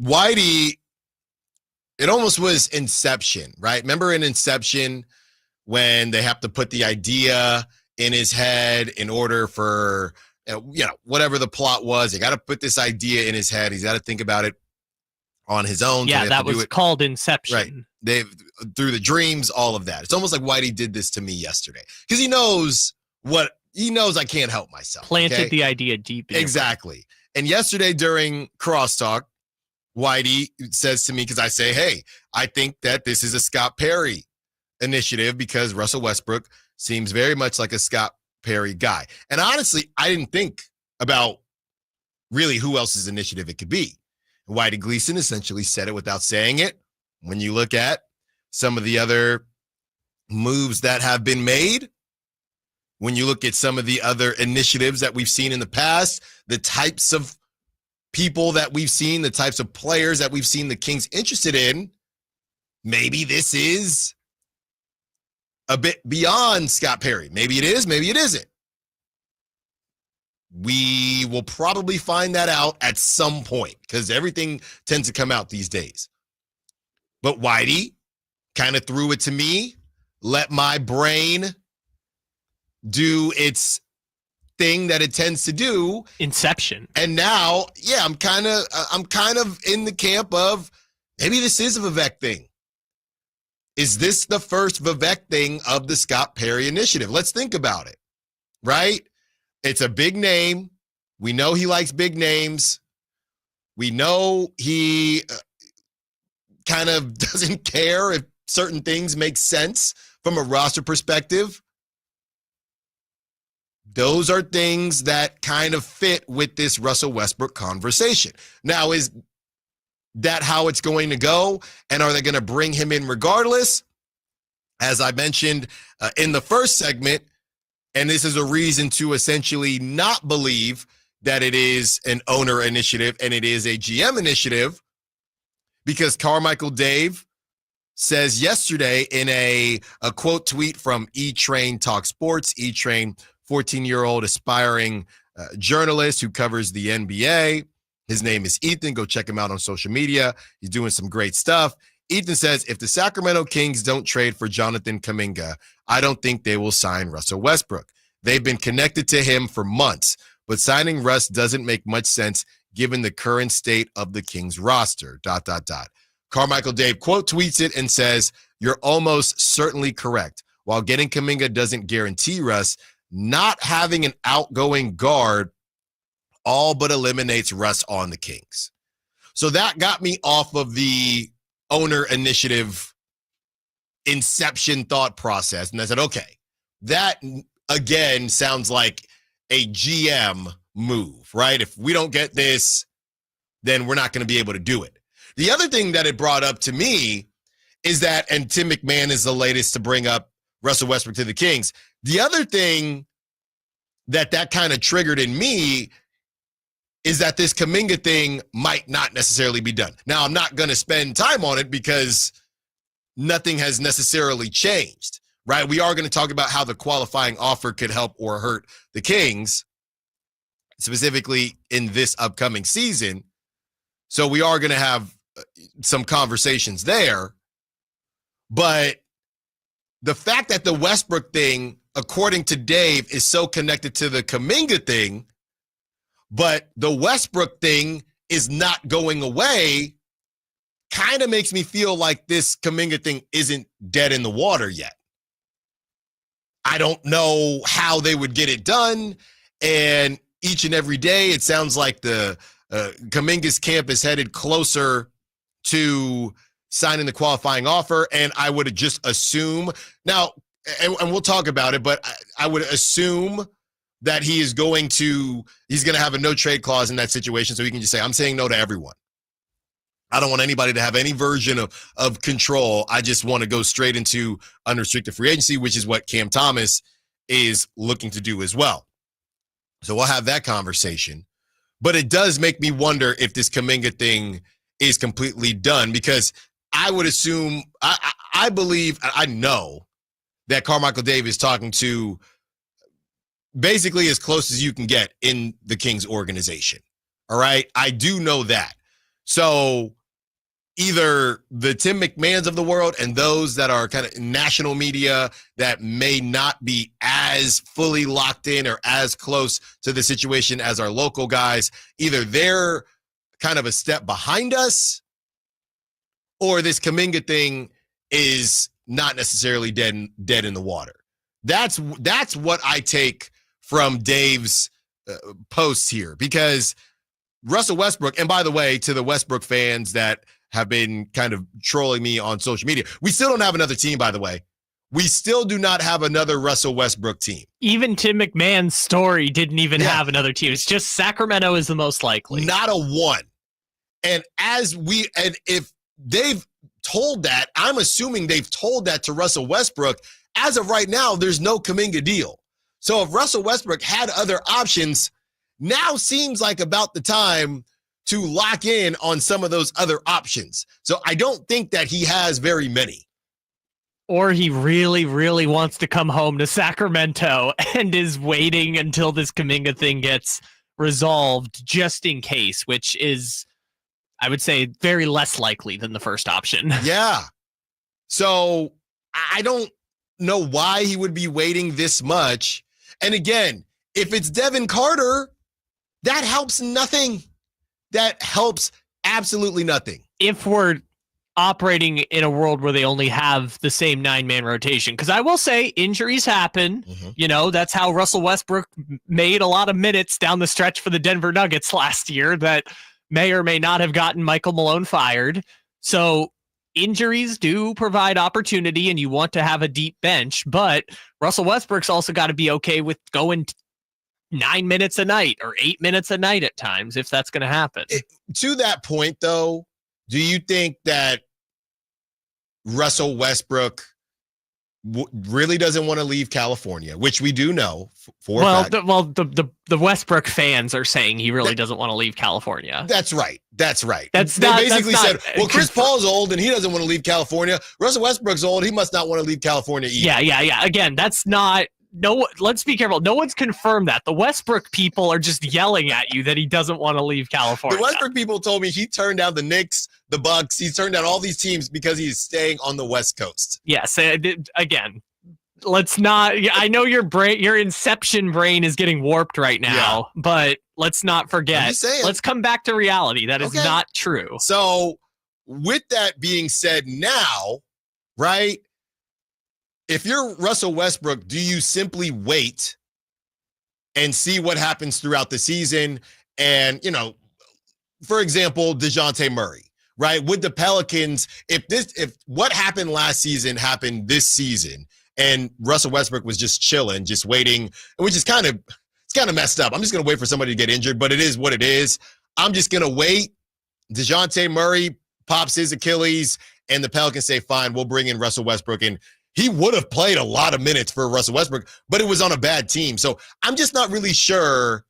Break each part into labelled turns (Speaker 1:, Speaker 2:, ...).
Speaker 1: Whitey, it almost was Inception, right? Remember in Inception when they have to put the idea in his head in order for, whatever the plot was, they got to put this idea in his head. He's got to think about it on his own.
Speaker 2: Yeah,
Speaker 1: so
Speaker 2: that was called Inception.
Speaker 1: Right. Through the dreams, all of that. It's almost like Whitey did this to me yesterday because he knows I can't help myself.
Speaker 2: Planted the idea deep in
Speaker 1: exactly. And yesterday during Crosstalk, Whitey says to me, because I say, hey, I think that this is a Scott Perry initiative because Russell Westbrook seems very much like a Scott Perry guy. And honestly, I didn't think about really who else's initiative it could be. Whitey Gleason essentially said it without saying it. When you look at some of the other moves that have been made, when you look at some of the other initiatives that we've seen in the past, the types of people that we've seen, the types of players that we've seen the Kings interested in, maybe this is a bit beyond Scott Perry. Maybe it is, maybe it isn't. We will probably find that out at some point because everything tends to come out these days. But Whitey kind of threw it to me, let my brain do its thing that it tends to do.
Speaker 2: Inception.
Speaker 1: And now, I'm kind of in the camp of maybe this is a Vivek thing. Is this the first Vivek thing of the Scott Perry initiative? Let's think about it, right? It's a big name. We know he likes big names. We know he kind of doesn't care if certain things make sense from a roster perspective. Those are things that kind of fit with this Russell Westbrook conversation. Now, is that how it's going to go? And are they going to bring him in regardless? As I mentioned in the first segment, and this is a reason to essentially not believe that it is an owner initiative and it is a GM initiative, because Carmichael Dave says yesterday in a quote tweet from E-Train Talk Sports, E-Train, 14-year-old aspiring journalist who covers the NBA. His name is Ethan. Go check him out on social media. He's doing some great stuff. Ethan says, if the Sacramento Kings don't trade for Jonathan Kaminga, I don't think they will sign Russell Westbrook. They've been connected to him for months, but signing Russ doesn't make much sense given the current state of the Kings roster, ... Carmichael Dave quote tweets it and says, you're almost certainly correct. While getting Kaminga doesn't guarantee Russ, not having an outgoing guard all but eliminates Russ on the Kings. So that got me off of the owner initiative inception thought process. And I said, okay, that again sounds like a GM move, right? If we don't get this, then we're not going to be able to do it. The other thing that it brought up to me is that, and Tim McMahon is the latest to bring up Russell Westbrook to the Kings. The other thing that kind of triggered in me is that this Kaminga thing might not necessarily be done. Now, I'm not going to spend time on it because nothing has necessarily changed, right? We are going to talk about how the qualifying offer could help or hurt the Kings, specifically in this upcoming season. So we are going to have some conversations there. But the fact that the Westbrook thing, according to Dave, is so connected to the Kaminga thing, but the Westbrook thing is not going away, kind of makes me feel like this Kaminga thing isn't dead in the water yet. I don't know how they would get it done. And each and every day, it sounds like the Kaminga's camp is headed closer to signing the qualifying offer. And I would just assume now, and we'll talk about it, but I would assume that he's going to have a no trade clause in that situation. So he can just say, I'm saying no to everyone. I don't want anybody to have any version of control. I just want to go straight into unrestricted free agency, which is what Cam Thomas is looking to do as well. So we'll have that conversation. But it does make me wonder if this Kaminga thing is completely done, because I would assume, I believe, I know that Carmichael Dave is talking to basically as close as you can get in the Kings organization. All right. I do know that. So either the Tim McMahons of the world and those that are kind of national media that may not be as fully locked in or as close to the situation as our local guys, either they're kind of a step behind us, or this Kaminga thing is not necessarily dead in the water. That's what I take from Dave's posts here, because Russell Westbrook, and by the way, to the Westbrook fans that have been kind of trolling me on social media, we still don't have another team, by the way. We still do not have another Russell Westbrook team.
Speaker 2: Even Tim McMahon's story didn't even have another team. It's just Sacramento is the most likely.
Speaker 1: Not a one. And if they've told that, I'm assuming they've told that to Russell Westbrook. As of right now, there's no Kaminga deal. So if Russell Westbrook had other options, now seems like about the time to lock in on some of those other options. So I don't think that he has very many.
Speaker 2: Or he really, really wants to come home to Sacramento and is waiting until this Kaminga thing gets resolved just in case, which is, I would say, very less likely than the first option.
Speaker 1: Yeah. So I don't know why he would be waiting this much. And again, if it's Devin Carter, that helps nothing. That helps absolutely nothing.
Speaker 2: If we're operating in a world where they only have the same 9-man rotation, because I will say injuries happen.
Speaker 1: Mm-hmm.
Speaker 2: You know, that's how Russell Westbrook made a lot of minutes down the stretch for the Denver Nuggets last year that may or may not have gotten Michael Malone fired. So injuries do provide opportunity, and you want to have a deep bench, but Russell Westbrook's also got to be okay with going 9 minutes a night or 8 minutes a night at times, if that's going to happen.
Speaker 1: To that point, though, do you think that Russell Westbrook really doesn't want to leave California, which we do know for a fact?
Speaker 2: The Westbrook fans are saying he really doesn't want to leave California.
Speaker 1: That's right. They
Speaker 2: not,
Speaker 1: basically
Speaker 2: that's
Speaker 1: said,
Speaker 2: not,
Speaker 1: well, Chris Paul's old and he doesn't want to leave California. Russell Westbrook's old. He must not want to leave California either.
Speaker 2: Yeah. Again, that's not. No, let's be careful. No one's confirmed that. The Westbrook people are just yelling at you that he doesn't want to leave California.
Speaker 1: The Westbrook people told me he turned down the Knicks, the Bucks. He's turned down all these teams because he's staying on the West Coast.
Speaker 2: Yes. Again, let's not. I know your inception brain is getting warped right now, but let's not forget. Let's come back to reality. That is not true.
Speaker 1: So, with that being said, now, right? If you're Russell Westbrook, do you simply wait and see what happens throughout the season? And, for example, DeJounte Murray, right? With the Pelicans, if what happened last season happened this season and Russell Westbrook was just chilling, just waiting, which is kind of messed up. I'm just going to wait for somebody to get injured, but it is what it is. I'm just going to wait. DeJounte Murray pops his Achilles and the Pelicans say, fine, we'll bring in Russell Westbrook. And he would have played a lot of minutes for Russell Westbrook, but it was on a bad team. So I'm just not really sure.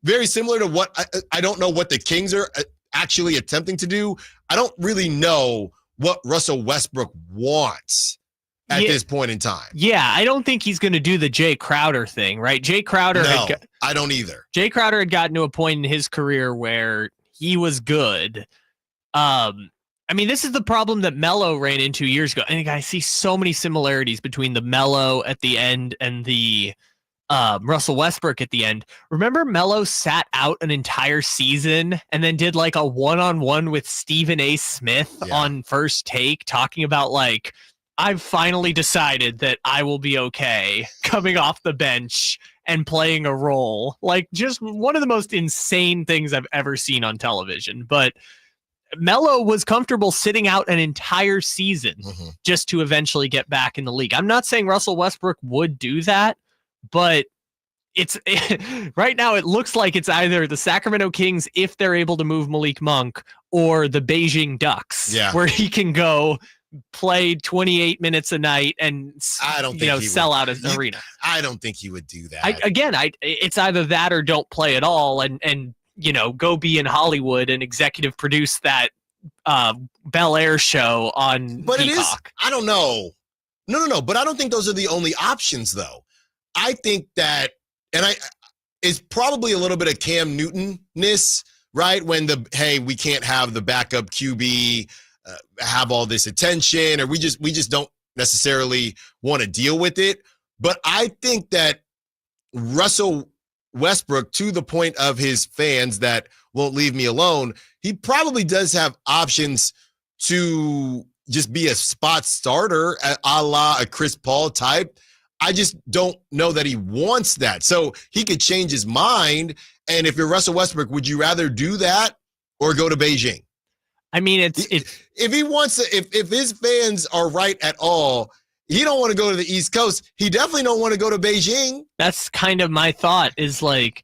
Speaker 1: Very similar to what I don't know what the Kings are actually attempting to do. I don't really know what Russell Westbrook wants at this point in time.
Speaker 2: Yeah, I don't think he's going to do the Jay Crowder thing, right? Jay Crowder.
Speaker 1: No, I don't either.
Speaker 2: Jay Crowder had gotten to a point in his career where he was good. I mean, this is the problem that Melo ran into years ago. I think I see so many similarities between the Melo at the end and the Russell Westbrook at the end. Remember Melo sat out an entire season and then did like a one-on-one with Stephen A. Smith on First Take, talking about like, I've finally decided that I will be okay coming off the bench and playing a role. Like, just one of the most insane things I've ever seen on television. But Melo was comfortable sitting out an entire season just to eventually get back in the league. I'm not saying Russell Westbrook would do that, but right now it looks like it's either the Sacramento Kings, if they're able to move Malik Monk, or the Beijing Ducks, where he can go play 28 minutes a night and sell out an arena.
Speaker 1: I don't think he would do that.
Speaker 2: It's either that or don't play at all and go be in Hollywood and executive produce that Bel Air show on
Speaker 1: But
Speaker 2: Peacock.
Speaker 1: It is, I don't know. No. But I don't think those are the only options, though. I think that, it's probably a little bit of Cam Newton-ness right? When hey, we can't have the backup QB have all this attention, or we just don't necessarily want to deal with it. But I think that Russell Westbrook, to the point of his fans that won't leave me alone, he probably does have options to just be a spot starter, a la a Chris Paul type. I just don't know that he wants that. So he could change his mind. And if you're Russell Westbrook, would you rather do that or go to Beijing?
Speaker 2: I mean,
Speaker 1: if he wants to, if his fans are right at all, he don't want to go to the East Coast. He definitely don't want to go to Beijing.
Speaker 2: That's kind of my thought, is like,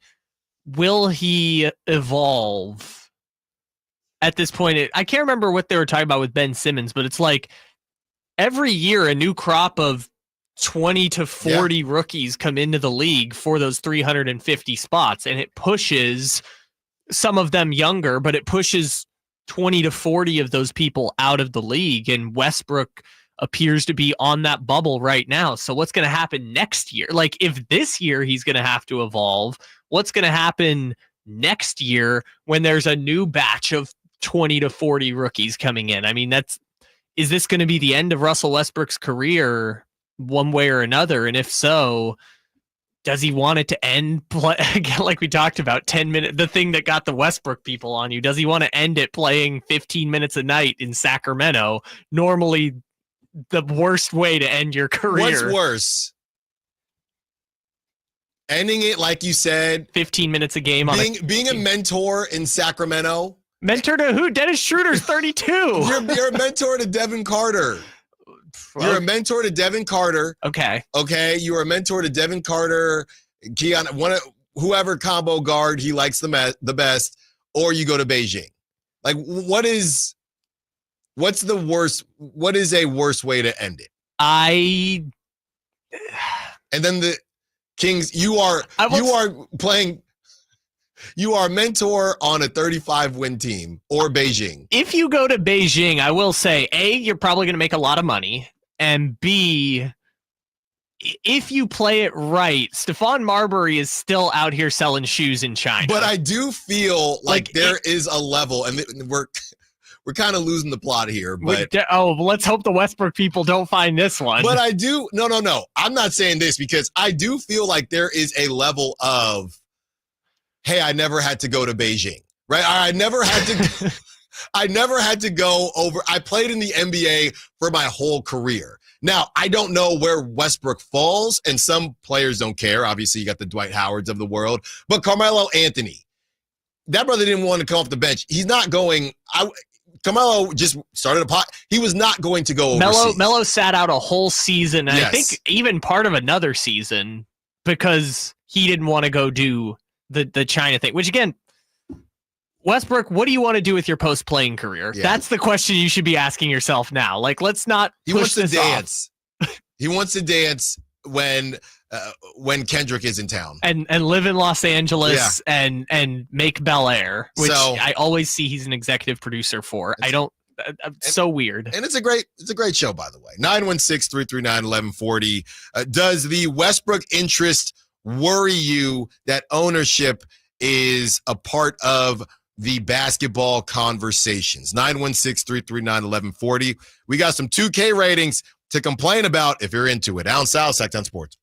Speaker 2: will he evolve at this point? I can't remember what they were talking about with Ben Simmons, but it's like every year a new crop of 20 to 40 rookies come into the league for those 350 spots, and it pushes some of them younger, but it pushes 20 to 40 of those people out of the league, and Westbrook appears to be on that bubble right now. So what's going to happen next year? Like, if this year he's going to have to evolve, what's going to happen next year when there's a new batch of 20 to 40 rookies coming in? I mean, is this going to be the end of Russell Westbrook's career one way or another? And if so, does he want it to end again, like we talked about, 10 minutes, the thing that got the Westbrook people on you? Does he want to end it playing 15 minutes a night in Sacramento? Normally the worst way to end your career.
Speaker 1: What's worse? Ending it, like you said,
Speaker 2: 15 minutes a game.
Speaker 1: Being a mentor in Sacramento.
Speaker 2: Mentor to who? Dennis Schroeder's 32.
Speaker 1: You're a mentor to Devin Carter. You're a mentor to Devin Carter.
Speaker 2: Okay.
Speaker 1: You are a mentor to Devin Carter, Keon, whoever combo guard he likes the best, or you go to Beijing. Like, what's the worst? What is a worse way to end it? And then the Kings, you are mentor on a 35-win team, or Beijing.
Speaker 2: If you go to Beijing, I will say, A, you're probably going to make a lot of money, and B, if you play it right, Stephon Marbury is still out here selling shoes in China.
Speaker 1: But I do feel like there is a level, and we're kind of losing the plot here. But
Speaker 2: let's hope the Westbrook people don't find this one.
Speaker 1: But I do no. I'm not saying this, because I do feel like there is a level of, hey, I never had to go to Beijing, right? I never had to go over. I played in the NBA for my whole career. Now, I don't know where Westbrook falls, and some players don't care. Obviously, you got the Dwight Howards of the world, but Carmelo Anthony, that brother didn't want to come off the bench. He's not going. Carmelo just started a pot. He was not going to go overseas.
Speaker 2: Melo sat out a whole season, and
Speaker 1: yes.
Speaker 2: I think even part of another season, because he didn't want to go do the China thing, which, again, Westbrook, what do you want to do with your post-playing career? Yeah. That's the question you should be asking yourself now. Like, let's not push this off.
Speaker 1: He wants to dance when Kendrick is in town.
Speaker 2: And live in Los Angeles and make Bel Air, which I always see he's an executive producer for. So weird.
Speaker 1: And it's a great show, by the way. 916-339-1140. Does the Westbrook interest worry you that ownership is a part of the basketball conversations? 916-339-1140. We got some 2K ratings to complain about if you're into it. Allen Stiles, Sactown Sports.